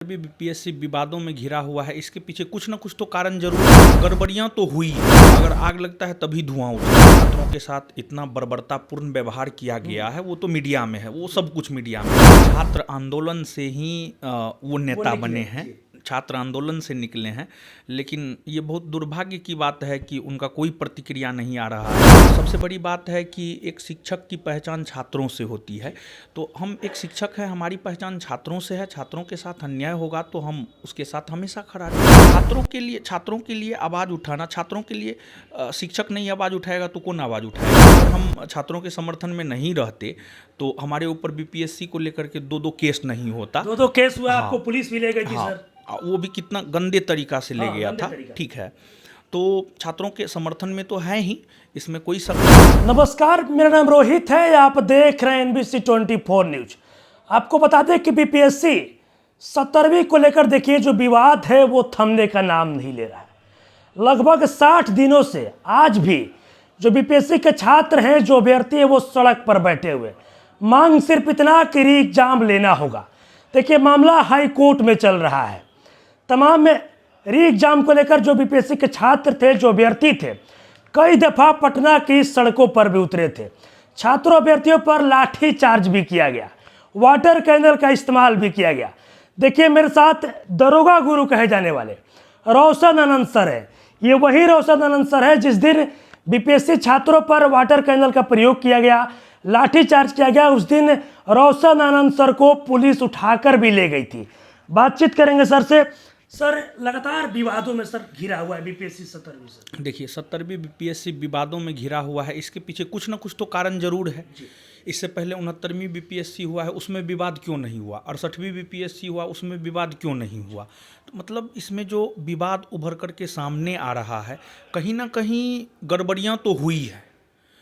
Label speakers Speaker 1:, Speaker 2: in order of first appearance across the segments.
Speaker 1: भी बीपीएससी विवादों में घिरा हुआ है। इसके पीछे कुछ ना कुछ तो कारण जरूर है। गड़बड़ियां तो हुई है। अगर आग लगता है तभी धुआं उठता है। छात्रों के साथ इतना बर्बरतापूर्ण व्यवहार किया गया है, वो तो मीडिया में है, वो सब कुछ मीडिया में है। छात्र आंदोलन से ही वो नेता बने हैं, छात्र आंदोलन से निकले हैं। लेकिन ये बहुत दुर्भाग्य की बात है कि उनका कोई प्रतिक्रिया नहीं आ रहा है। सबसे बड़ी बात है कि एक शिक्षक की पहचान छात्रों से होती है। तो हम एक शिक्षक हैं, हमारी पहचान छात्रों से है। छात्रों के साथ अन्याय होगा तो हम उसके साथ हमेशा खड़ा रहेंगे। छात्रों के लिए आवाज़ उठाना, छात्रों के लिए शिक्षक नहीं आवाज़ उठाएगा तो कौन आवाज़ उठाएगा। अगर हम छात्रों के समर्थन में नहीं रहते तो हमारे ऊपर बीपीएससी को लेकर के दो केस नहीं होता।
Speaker 2: दो केस हुआ।
Speaker 1: हाँ,
Speaker 2: आपको पुलिस भी ले गई थी।
Speaker 1: हाँ,
Speaker 2: सर
Speaker 1: वो भी कितना गंदे तरीका से ले गया था।
Speaker 2: तरीका।
Speaker 1: ठीक है, तो छात्रों के समर्थन में तो है ही, इसमें कोई शक नहीं।
Speaker 2: नमस्कार, मेरा नाम रोहित है, आप देख रहे हैं NBC 24 न्यूज। आपको बता दें कि बीपीएससी 17वीं को लेकर देखिए जो विवाद है वो थमने का नाम नहीं ले रहा है। लगभग 60 दिनों से आज भी जो बीपीएससी के छात्र हैं, जो अभ्यर्थी है, वो सड़क पर बैठे हुए। मांग सिर्फ इतना कि री एग्जाम लेना होगा। देखिए, मामला हाई कोर्ट में चल रहा है। तमाम री एग्जाम को लेकर जो बीपीएससी के छात्र थे, जो अभ्यर्थी थे, कई दफा पटना की सड़कों पर भी उतरे थे। छात्रों अभ्यर्थियों पर लाठी चार्ज भी किया गया, वाटर कैनल का इस्तेमाल भी किया गया। देखिए, मेरे साथ दरोगा गुरु कहे जाने वाले रोशन आनंद सर है। ये वही रोशन आनंद सर है जिस दिन बीपीएससी छात्रों पर वाटर कैनल का प्रयोग किया गया, लाठी चार्ज किया गया, उस दिन रोशन आनंद सर को पुलिस उठाकर भी ले गई थी। बातचीत करेंगे सर से। सर, लगातार विवादों में सर घिरा हुआ है बीपीएससी 17वीं। सर
Speaker 1: देखिए, 17वीं बीपीएससी विवादों में घिरा हुआ है। इसके पीछे कुछ ना कुछ तो कारण जरूर है। इससे पहले 69वीं बीपीएससी हुआ है, उसमें विवाद क्यों नहीं हुआ। 68वीं बीपीएससी हुआ, उसमें विवाद क्यों नहीं हुआ। तो मतलब इसमें जो विवाद उभर करके सामने आ रहा है, कहीं ना कहीं गड़बड़ियां तो हुई है।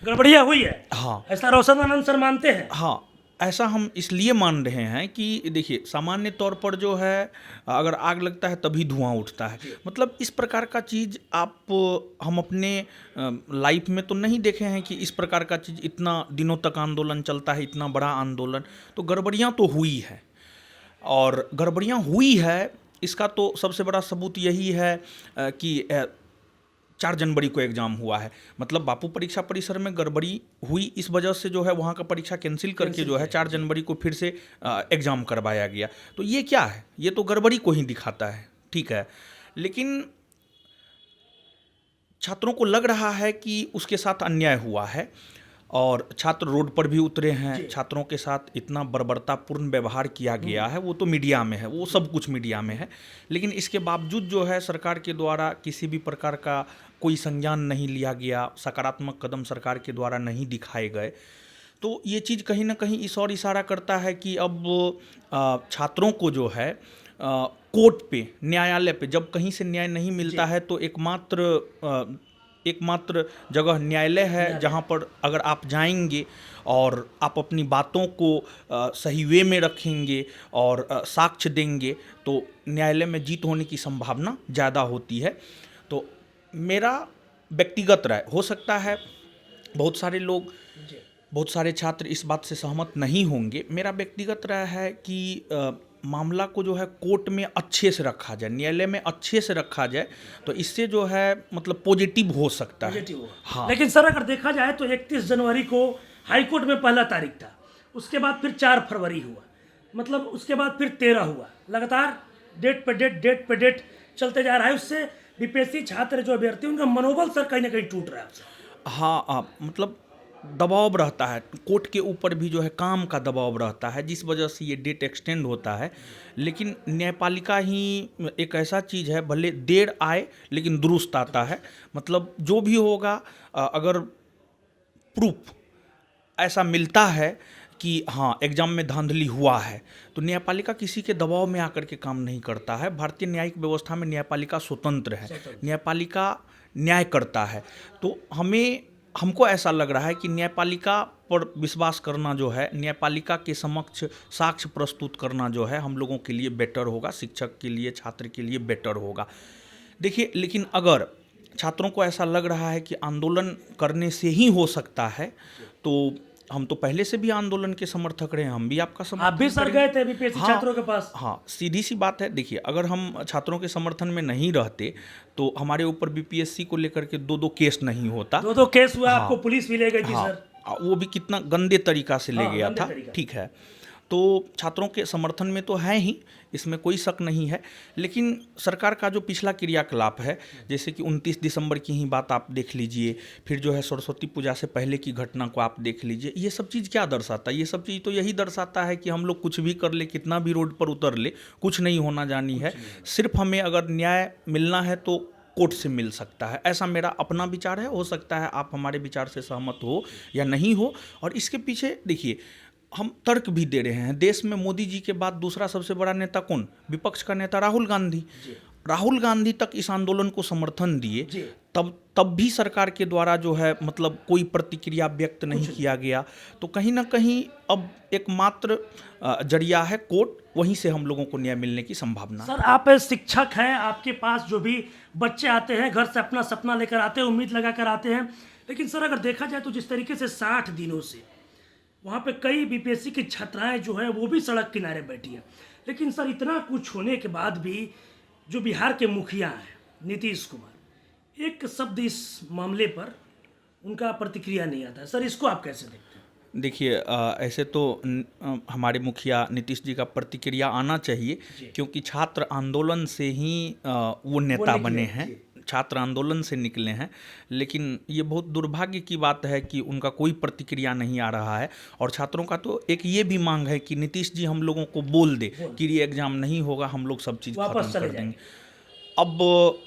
Speaker 2: गड़बड़ियां हुई है,
Speaker 1: हाँ,
Speaker 2: ऐसा रोशन आनंद सर मानते हैं।
Speaker 1: हाँ, ऐसा हम इसलिए मान रहे हैं कि देखिए, सामान्य तौर पर जो है, अगर आग लगता है तभी धुआं उठता है। मतलब इस प्रकार का चीज़ हम अपने लाइफ में तो नहीं देखे हैं कि इस प्रकार का चीज़ इतना दिनों तक आंदोलन चलता है, इतना बड़ा आंदोलन। तो गड़बड़ियाँ तो हुई है, और गड़बड़ियाँ हुई है इसका तो सबसे बड़ा सबूत यही है कि 4 जनवरी को एग्ज़ाम हुआ है। मतलब बापू परीक्षा परिसर में गड़बड़ी हुई, इस वजह से जो है वहाँ का परीक्षा कैंसिल करके जो है 4 जनवरी को फिर से एग्ज़ाम करवाया गया। तो ये क्या है, ये तो गड़बड़ी को ही दिखाता है। ठीक है, लेकिन छात्रों को लग रहा है कि उसके साथ अन्याय हुआ है और छात्र रोड पर भी उतरे हैं। छात्रों के साथ इतना बर्बरतापूर्ण व्यवहार किया गया है, वो तो मीडिया में है, वो सब कुछ मीडिया में है। लेकिन इसके बावजूद जो है सरकार के द्वारा किसी भी प्रकार का कोई संज्ञान नहीं लिया गया, सकारात्मक कदम सरकार के द्वारा नहीं दिखाए गए। तो ये चीज़ कहीं ना कहीं इस और इशारा करता है कि अब छात्रों को जो है कोर्ट पे, न्यायालय पे, जब कहीं से न्याय नहीं मिलता है तो एकमात्र जगह न्यायालय है, जहाँ पर अगर आप जाएंगे और आप अपनी बातों को सही वे में रखेंगे और साक्ष्य देंगे तो न्यायालय में जीत होने की संभावना ज़्यादा होती है। तो मेरा व्यक्तिगत राय, हो सकता है बहुत सारे छात्र इस बात से सहमत नहीं होंगे, मेरा व्यक्तिगत राय है कि मामला को जो है कोर्ट में अच्छे से रखा जाए, न्यायालय में अच्छे से रखा जाए, तो इससे जो है मतलब पॉजिटिव हो सकता है।
Speaker 2: हाँ। लेकिन सर, अगर देखा जाए तो 31 जनवरी को हाईकोर्ट में पहला तारीख था, उसके बाद फिर 4 फरवरी हुआ, मतलब उसके बाद फिर 13 हुआ। लगातार डेट पे डेट चलते जा रहा है। उससे बीपीएससी छात्र जो अभ्यर्थी, उनका मनोबल सर कहीं ना कहीं टूट रहा है।
Speaker 1: हाँ, मतलब दबाव रहता है कोर्ट के ऊपर भी, जो है काम का दबाव रहता है, जिस वजह से ये डेट एक्सटेंड होता है। लेकिन न्यायपालिका ही एक ऐसा चीज़ है, भले देर आए लेकिन दुरुस्त आता है। मतलब जो भी होगा, अगर प्रूफ ऐसा मिलता है कि हाँ एग्जाम में धांधली हुआ है, तो न्यायपालिका किसी के दबाव में आकर के काम नहीं करता है। भारतीय न्यायिक व्यवस्था में न्यायपालिका स्वतंत्र है, न्यायपालिका न्याय करता है। तो हमको ऐसा लग रहा है कि न्यायपालिका पर विश्वास करना जो है, न्यायपालिका के समक्ष साक्ष्य प्रस्तुत करना जो है, हम लोगों के लिए बेटर होगा, शिक्षक के लिए, छात्र के लिए बेटर होगा। देखिए, लेकिन अगर छात्रों को ऐसा लग रहा है कि आंदोलन करने से ही हो सकता है, तो हम तो पहले से भी आंदोलन के समर्थक रहे हैं, हम भी आपका
Speaker 2: आप
Speaker 1: समर्थन
Speaker 2: भी सर
Speaker 1: करेंगे।
Speaker 2: गए थे बीपीएससी
Speaker 1: हाँ,
Speaker 2: छात्रों के पास?
Speaker 1: हाँ, सीधी सी बात है। देखिए, अगर हम छात्रों के समर्थन में नहीं रहते तो हमारे ऊपर बीपीएससी को लेकर के दो केस नहीं होता।
Speaker 2: दो केस हुआ,
Speaker 1: हाँ,
Speaker 2: आपको पुलिस भी ले गई थी
Speaker 1: हाँ,
Speaker 2: सर।
Speaker 1: वो भी कितना गंदे तरीका से ले
Speaker 2: हाँ,
Speaker 1: गया
Speaker 2: गंदे
Speaker 1: था।
Speaker 2: तरीका।
Speaker 1: ठीक है, तो छात्रों के समर्थन में तो है ही, इसमें कोई शक नहीं है। लेकिन सरकार का जो पिछला क्रियाकलाप है, जैसे कि 29 दिसंबर की ही बात आप देख लीजिए, फिर जो है सरस्वती पूजा से पहले की घटना को आप देख लीजिए, ये सब चीज़ क्या दर्शाता है? ये सब चीज़ तो यही दर्शाता है कि हम लोग कुछ भी कर ले, कितना भी रोड पर उतर ले, कुछ नहीं होना जानी है। सिर्फ हमें अगर न्याय मिलना है तो कोर्ट से मिल सकता है, ऐसा मेरा अपना विचार है। हो सकता है आप हमारे विचार से सहमत हो या नहीं हो। और इसके पीछे देखिए, हम तर्क भी दे रहे हैं। देश में मोदी जी के बाद दूसरा सबसे बड़ा नेता कौन? विपक्ष का नेता राहुल गांधी। राहुल गांधी तक इस आंदोलन को समर्थन दिए, तब भी सरकार के द्वारा जो है मतलब कोई प्रतिक्रिया व्यक्त नहीं किया गया। तो कहीं ना कहीं अब एकमात्र जरिया है कोर्ट, वहीं से हम लोगों को न्याय मिलने की संभावना है।
Speaker 2: सर आप शिक्षक हैं, आपके पास जो भी बच्चे आते हैं घर से अपना सपना लेकर आते हैं, उम्मीद लगा कर आते हैं, लेकिन सर अगर देखा जाए तो जिस तरीके से 60 दिनों से वहाँ पे कई बीपीएससी की छात्राएं जो हैं वो भी सड़क किनारे बैठी हैं, लेकिन सर इतना कुछ होने के बाद भी जो बिहार के मुखिया हैं नीतीश कुमार, एक शब्द इस मामले पर उनका प्रतिक्रिया नहीं आता है। सर इसको आप कैसे देखते हैं?
Speaker 1: देखिए, ऐसे तो हमारे मुखिया नीतीश जी का प्रतिक्रिया आना चाहिए, क्योंकि छात्र आंदोलन से ही वो नेता बने हैं, छात्र आंदोलन से निकले हैं। लेकिन ये बहुत दुर्भाग्य की बात है कि उनका कोई प्रतिक्रिया नहीं आ रहा है। और छात्रों का तो एक ये भी मांग है कि नीतीश जी हम लोगों को बोल दे कि ये एग्ज़ाम नहीं होगा, हम लोग सब चीज़ खत्म कर देंगे। अब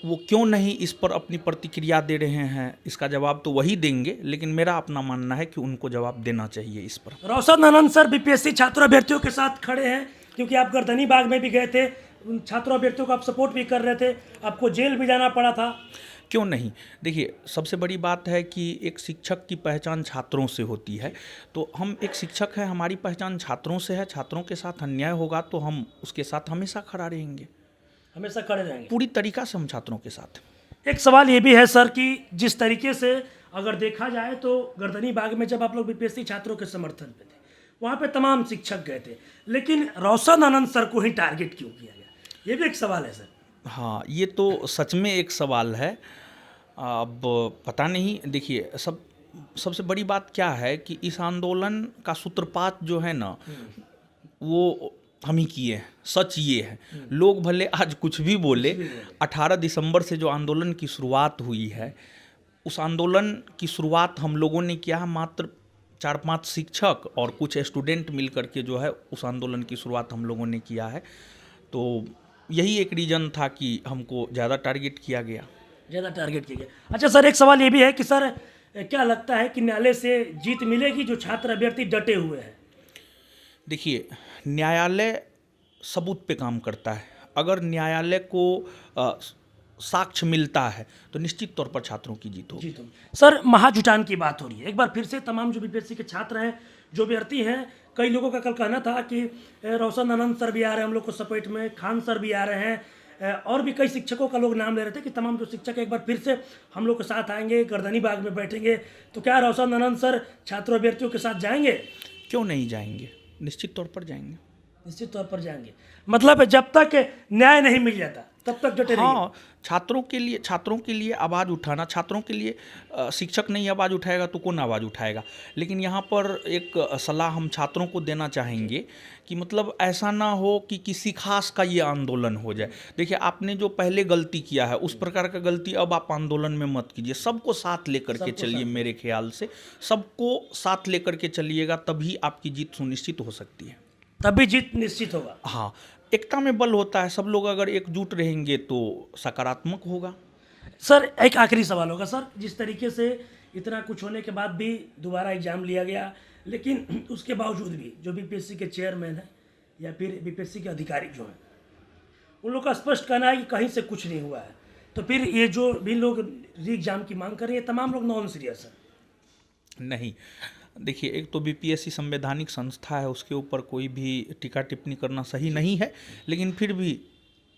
Speaker 1: वो क्यों नहीं इस पर अपनी प्रतिक्रिया दे रहे हैं, इसका जवाब तो वही देंगे, लेकिन मेरा अपना मानना है कि उनको जवाब देना चाहिए इस पर।
Speaker 2: रोशन आनंद सर बीपीएससी छात्र अभ्यर्थियों के साथ खड़े हैं, क्योंकि आप गर्दनी बाग में भी गए थे, उन छात्रों अभ्यर्थियों को आप सपोर्ट भी कर रहे थे, आपको जेल भी जाना पड़ा था।
Speaker 1: क्यों नहीं? देखिए, सबसे बड़ी बात है कि एक शिक्षक की पहचान छात्रों से होती है। तो हम एक शिक्षक हैं, हमारी पहचान छात्रों से है। छात्रों के साथ अन्याय होगा तो हम उसके साथ हमेशा खड़ा रहेंगे,
Speaker 2: हमेशा खड़े रहेंगे
Speaker 1: पूरी तरीका से हम छात्रों के साथ।
Speaker 2: एक सवाल ये भी है सर कि जिस तरीके से अगर देखा जाए तो गर्दनी बाग में जब आप लोग बीपीएससी छात्रों के समर्थन पे थे, वहाँ पे तमाम शिक्षक गए थे, लेकिन रोशन आनंद सर को ही टारगेट क्यों किया गया? ये भी एक सवाल है सर।
Speaker 1: हाँ, ये तो सच में एक सवाल है। अब पता नहीं, देखिए सबसे बड़ी बात क्या है कि इस आंदोलन का सूत्रपात जो है ना, वो हम ही किए हैं। सच ये है, लोग भले आज कुछ भी बोले, 18 दिसंबर से जो आंदोलन की शुरुआत हुई है, उस आंदोलन की शुरुआत हम लोगों ने किया है। मात्र 4-5 शिक्षक और कुछ स्टूडेंट मिल करके जो है उस आंदोलन की शुरुआत हम लोगों ने किया है। तो यही एक रीज़न था कि हमको ज़्यादा टारगेट किया गया।
Speaker 2: ज़्यादा टारगेट किया गया। अच्छा सर, एक सवाल ये भी है कि सर क्या लगता है कि न्यायालय से जीत मिलेगी जो छात्र अभ्यर्थी डटे हुए हैं?
Speaker 1: देखिए, न्यायालय सबूत पे काम करता है। अगर न्यायालय को साक्ष्य मिलता है तो निश्चित तौर पर छात्रों की जीत होगी।
Speaker 2: सर महाजुटान की बात हो रही है, एक बार फिर से तमाम जो बीपीएससी के छात्र हैं, जो अभ्यर्थी हैं, कई लोगों का कल कहना था कि रोशन आनंद सर भी आ रहे हैं हम लोग को सपोर्ट में, खान सर भी आ रहे हैं, और भी कई शिक्षकों का लोग नाम ले रहे थे कि तमाम जो शिक्षक एक बार फिर से हम लोग के साथ आएंगे, गर्दनी बाग में बैठेंगे। तो क्या रोशन आनंद सर छात्र अभ्यर्थियों के साथ जाएंगे?
Speaker 1: क्यों नहीं जाएंगे, निश्चित तौर पर जाएंगे।
Speaker 2: निश्चित तौर पर जाएंगे, मतलब जब तक न्याय नहीं मिल जाता तब तक डटे रहिए।
Speaker 1: हाँ, छात्रों के लिए आवाज़ उठाना, छात्रों के लिए शिक्षक नहीं आवाज़ उठाएगा तो कौन आवाज़ उठाएगा। लेकिन यहाँ पर एक सलाह हम छात्रों को देना चाहेंगे कि मतलब ऐसा ना हो कि किसी खास का ये आंदोलन हो जाए। देखिए, आपने जो पहले गलती किया है उस प्रकार का गलती अब आप आंदोलन में मत कीजिए। सबको साथ लेकर के चलिए, मेरे ख्याल से सबको साथ लेकर के चलिएगा, तभी आपकी जीत सुनिश्चित हो सकती है,
Speaker 2: तभी जीत निश्चित होगा।
Speaker 1: हाँ, एकता में बल होता है। सब लोग अगर एकजुट रहेंगे तो सकारात्मक होगा।
Speaker 2: सर एक आखिरी सवाल होगा सर, जिस तरीके से इतना कुछ होने के बाद भी दोबारा एग्जाम लिया गया, लेकिन उसके बावजूद भी जो बीपीएससी के चेयरमैन हैं या फिर बीपीएससी के अधिकारी जो हैं, उन लोग का स्पष्ट कहना है कि कहीं से कुछ नहीं हुआ है, तो फिर ये जो भी लोग री एग्जाम की मांग कर रहे हैं तमाम लोग नॉन सीरियस हैं।
Speaker 1: नहीं, देखिए, एक तो बीपीएससी संवैधानिक संस्था है, उसके ऊपर कोई भी टीका टिप्पणी करना सही नहीं है, लेकिन फिर भी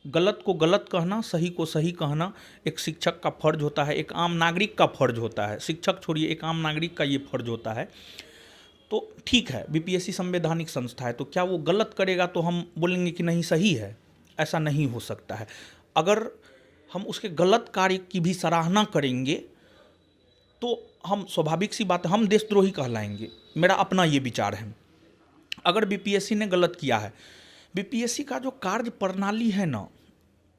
Speaker 1: गलत को गलत कहना, सही को सही कहना एक शिक्षक का फर्ज होता है, एक आम नागरिक का फर्ज होता है। शिक्षक छोड़िए, एक आम नागरिक का ये फर्ज होता है। तो ठीक है, बीपीएससी संवैधानिक संस्था है, तो क्या वो गलत करेगा तो हम बोलेंगे कि नहीं सही है? ऐसा नहीं हो सकता है। अगर हम उसके गलत कार्य की भी सराहना करेंगे तो हम, स्वाभाविक सी बात है, हम देशद्रोही कहलाएंगे। मेरा अपना ये विचार है। अगर बीपीएससी ने गलत किया है, बीपीएससी का जो कार्य प्रणाली है ना,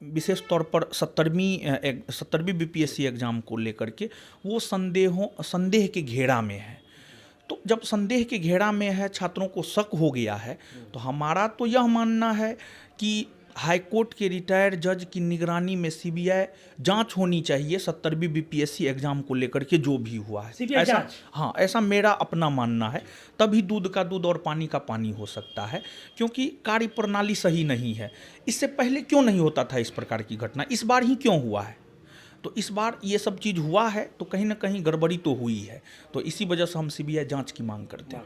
Speaker 1: विशेष तौर पर 70वीं बीपीएससी एग्ज़ाम को लेकर के, वो संदेह के घेरा में है। तो जब संदेह के घेरा में है, छात्रों को शक हो गया है, तो हमारा तो यह मानना है कि हाईकोर्ट के रिटायर्ड जज की निगरानी में सीबीआई जांच होनी चाहिए 70वीं बीपीएससी एग्जाम को लेकर के जो भी हुआ है।
Speaker 2: सीबीआई
Speaker 1: ऐसा,
Speaker 2: जांच?
Speaker 1: हाँ, ऐसा मेरा अपना मानना है। तभी दूध का दूध और पानी का पानी हो सकता है, क्योंकि कार्य प्रणाली सही नहीं है। इससे पहले क्यों नहीं होता था इस प्रकार की घटना, इस बार ही क्यों हुआ है? तो इस बार ये सब चीज़ हुआ है तो कहीं ना कहीं गड़बड़ी तो हुई है, तो इसी वजह से हम सीबीआई जांच की मांग करते हैं।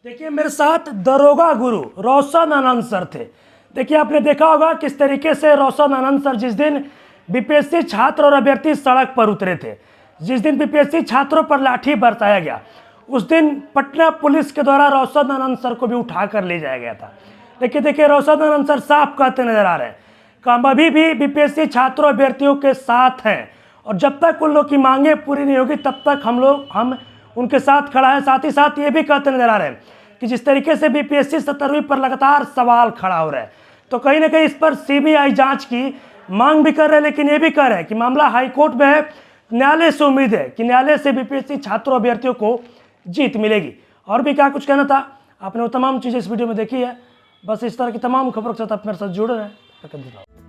Speaker 2: देखिए, मेरे साथ दरोगा गुरु रोशन आनंद सर थे। देखिए, आपने देखा होगा किस तरीके से रोशन आनंद सर जिस दिन बीपीएससी छात्र और अभ्यर्थी सड़क पर उतरे थे, जिस दिन बीपीएससी छात्रों पर लाठी बरसाया गया, उस दिन पटना पुलिस के द्वारा रोशन आनंद सर को भी उठाकर ले जाया गया था। देखिए, रोशन आनंद सर साफ कहते नजर आ रहे हैं कि हम अभी भी बीपीएससी छात्रों अभ्यर्थियों के साथ हैं, और जब तक उन लोग की मांगें पूरी नहीं होगी तब तक हम उनके साथ खड़ा है। साथ ही साथ ये भी कहते नजर आ रहे हैं कि जिस तरीके से बीपीएससी 70वीं पर लगातार सवाल खड़ा हो रहा है, तो कहीं ना कहीं इस पर सीबीआई जांच की मांग भी कर रहे हैं, लेकिन ये भी कह रहे हैं कि मामला हाईकोर्ट में है, न्यायालय से उम्मीद है कि न्यायालय से बीपीएससी छात्रों अभ्यर्थियों को जीत मिलेगी। और भी क्या कुछ कहना था, आपने वो तमाम चीज़ें इस वीडियो में देखी है। बस इस तरह की तमाम खबरों के साथ आप मेरे साथ जुड़े रहें।